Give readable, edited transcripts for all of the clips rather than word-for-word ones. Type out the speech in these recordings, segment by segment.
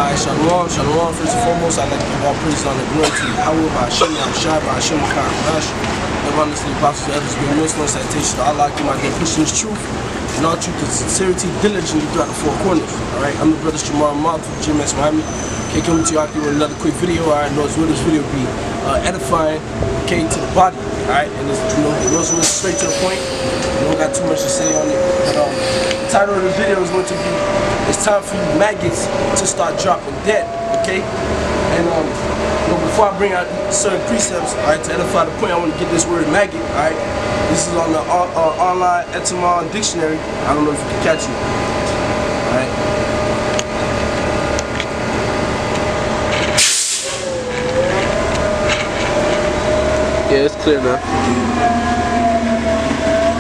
Alright, shalom, shalom. First and foremost, I'd like to give all praise on the glory to Yahawah, bahasham, Rawchaa Qadash. Live honestly, apostles to others, being Muslim, citation to Allah, keep my day pushing this truth. And all truth with sincerity, diligently throughout the four corners. Alright, I'm the brother Shamar Mouth from GMS Miami. Okay, coming to you out here with another quick video. Alright, knows what this video will be edifying, okay, to the body. Alright, and it's, knows what's straight to the point. We don't got too much to say on it. But the title of the video is going to be, it's time for you maggots to start dropping dead, okay? And before I bring out certain precepts, alright, to edify the point, I want to get this word maggot, alright? This is on the online etymology dictionary. I don't know if you can catch it. Alright. Yeah, it's clear now.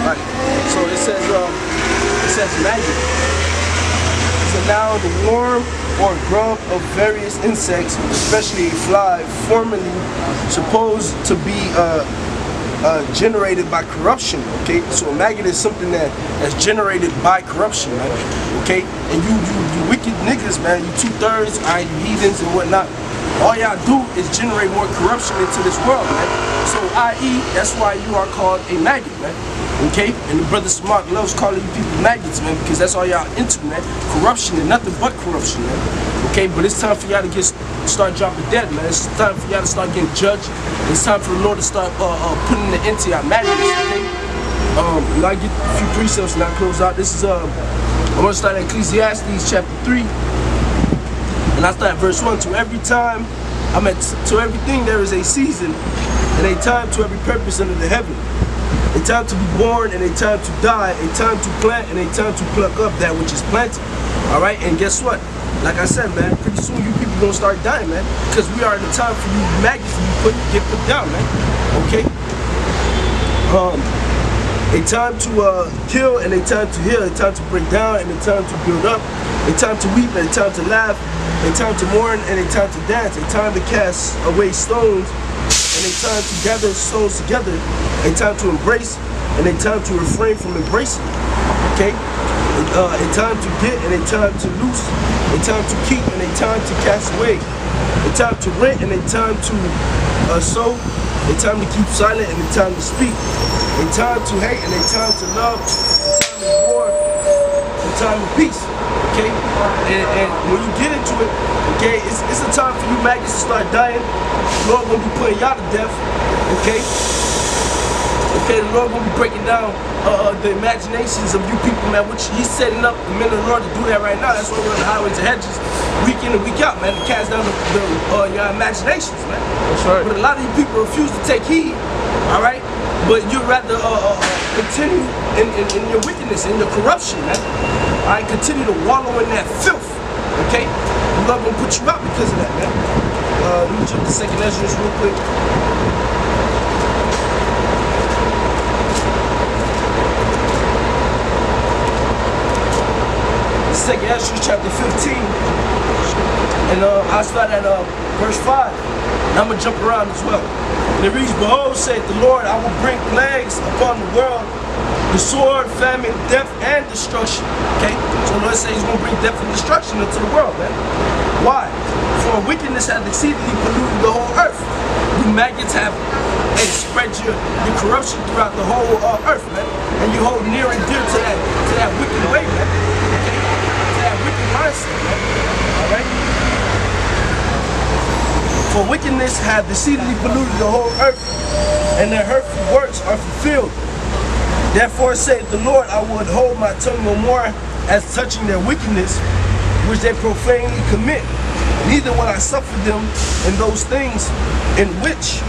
Alright. So it says maggot. It's a noun, the worm or grub of various insects, especially a fly, formerly supposed to be generated by corruption. Okay, so a maggot is something that's generated by corruption, man. Okay, and you wicked niggas, man, you 2/3, alright, you heathens and whatnot. All y'all do is generate more corruption into this world, man. So, i.e., that's why you are called a maggot, man. Okay? And the brother Smart loves calling you people maggots, man, because that's all y'all into, man. Corruption and nothing but corruption, man. Okay? But it's time for y'all to start dropping dead, man. It's time for y'all to start getting judged. It's time for the Lord to start putting the end to y'all maggots, okay? And I get a few precepts and I close out. This is, I'm going to start at Ecclesiastes chapter 3. And I start at verse 1. To everything there is a season, and a time to every purpose under the heaven. A time to be born, and a time to die. A time to plant, and a time to pluck up that which is planted. Alright, and guess what? Like I said, man, pretty soon you people gonna start dying, man. Because we are in the time for you maggots to get put down, man. Okay? A time to kill, and a time to heal. A time to break down, and a time to build up. A time to weep, and a time to laugh. A time to mourn, and a time to dance. A time to cast away stones, and a time to gather stones together. A time to embrace, and a time to refrain from embracing. Okay? A time to get, and a time to loose. A time to keep, and a time to cast away. A time to rent, and a time to sow. A time to keep silent, and a time to speak. A time to hate, and a time to love. A time of war, a time of peace. Okay, and when you get into it, okay, it's a time for you maggots to start dying. The Lord gonna be putting y'all to death. Okay, the Lord gonna be breaking down the imaginations of you people, man. Which He's setting up the men of the Lord to do that right now. That's why we're on the highways and hedges, week in and week out, man, to cast down your imaginations, man. That's right. But a lot of you people refuse to take heed. All right, but you'd rather continue in your wickedness, in your corruption, man. I continue to wallow in that filth, okay? I'm not gonna put you out because of that, man. Let me jump to 2nd Ezra real quick. Second Ezra chapter 15, and I start at verse 5. And I'm gonna jump around as well. And it reads, "Behold, saith the Lord, I will bring plagues upon the world, the sword, famine, death, and destruction." Okay? So the Lord says He's going to bring death and destruction into the world, man. Why? For wickedness hath exceedingly polluted the whole earth. You maggots have spread your corruption throughout the whole earth, man. And you hold near and dear to that wicked way, man. Okay? To that wicked mindset, man. Alright? For wickedness hath exceedingly polluted the whole earth, and their hurtful works are fulfilled. Therefore saith the Lord, I will hold my tongue no more as touching their wickedness, which they profanely commit. Neither will I suffer them in those things in which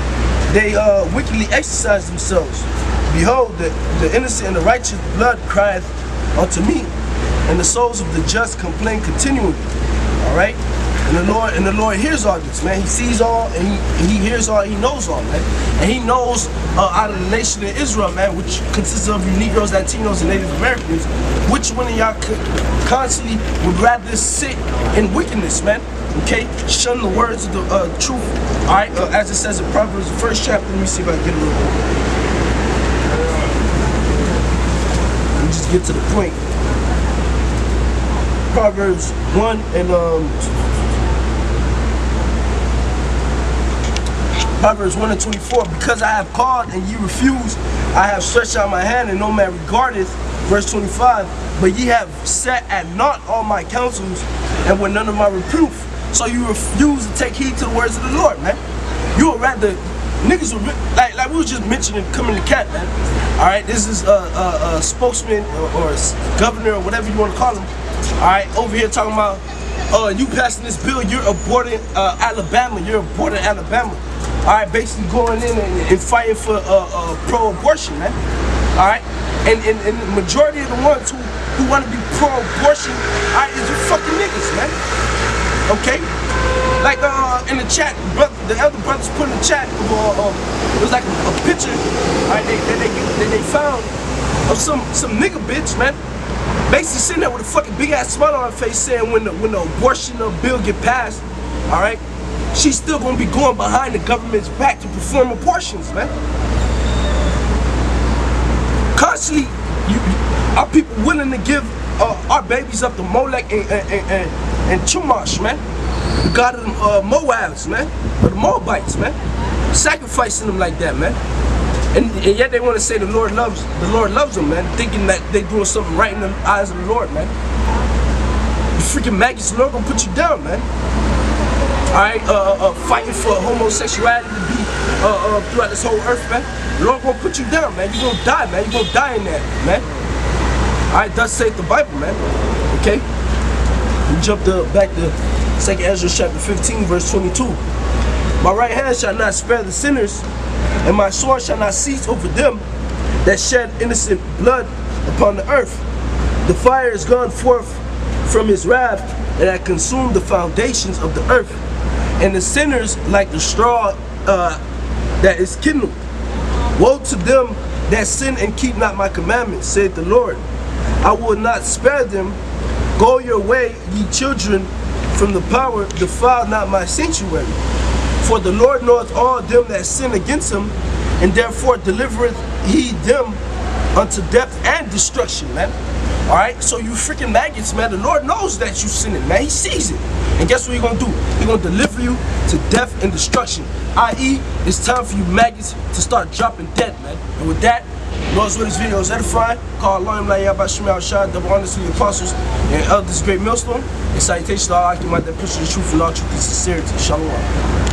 they wickedly exercise themselves. Behold, the innocent and the righteous blood crieth unto me, and the souls of the just complain continually. All right? And the Lord hears all this, man. He sees all, and he hears all, He knows all, man. And He knows out of the nation of Israel, man, which consists of you Negroes, Latinos, and Native Americans, which one of y'all constantly would rather sit in wickedness, man. Okay? Shun the words of the truth. Alright? As it says in Proverbs, the 1st chapter. Let me see if I can get a little bit. Let me just get to the point. Proverbs 1 and Proverbs 1 and 24, because I have called and ye refuse, I have stretched out my hand and no man regardeth. Verse 25, but ye have set at naught all my counsels and were none of my reproof. So you refuse to take heed to the words of the Lord, man. You would rather, niggas would, like we was just mentioning coming to cat, man. Alright, this is a spokesman or governor or whatever you want to call him. Alright, over here talking about, you passing this bill, you're aborting Alabama, you're aborting Alabama. Alright, basically going in and fighting for pro-abortion, man. Alright, and the majority of the ones who want to be pro-abortion, alright, is you fucking niggas, man. Okay? Like in the chat, the elder brothers put in the chat, it was like a picture, alright, that they found of some nigga bitch, man. Basically sitting there with a fucking big ass smile on her face saying when the abortion bill get passed, alright, she's still gonna be going behind the government's back to perform abortions, man. Constantly, are people willing to give our babies up to Molech and Chumash, man? The god of the Moabs, man, or the Moabites, man, sacrificing them like that, man. And yet they want to say the Lord loves them, man, thinking that they doing something right in the eyes of the Lord, man. You freaking maggots, the Lord gonna put you down, man. Alright, fighting for homosexuality to be throughout this whole earth, man. The Lord gonna put you down, man. You gonna die, man. You gonna die in that, man. Alright, thus saith the Bible, man. Okay? We jump back to 2 Ezra chapter 15, verse 22. My right hand shall not spare the sinners, and my sword shall not cease over them that shed innocent blood upon the earth. The fire is gone forth from his wrath, and hath consumed the foundations of the earth, and the sinners like the straw that is kindled. Woe to them that sin and keep not my commandments, saith the Lord. I will not spare them. Go your way, ye children, from the power, defile not my sanctuary. For the Lord knoweth all them that sin against him, and therefore delivereth he them unto death and destruction, man. Alright, so you freaking maggots, man, the Lord knows that you sinning, man. He sees it. And guess what he's gonna do? He's gonna deliver you to death and destruction. I.e., it's time for you maggots to start dropping dead, man. And with that, notice what this video is edifying. Call halalyam, Yahawah, double honors to the apostles and elders, great millstone. And salutations to all I can that push the truth and all truth and sincerity. Shalom.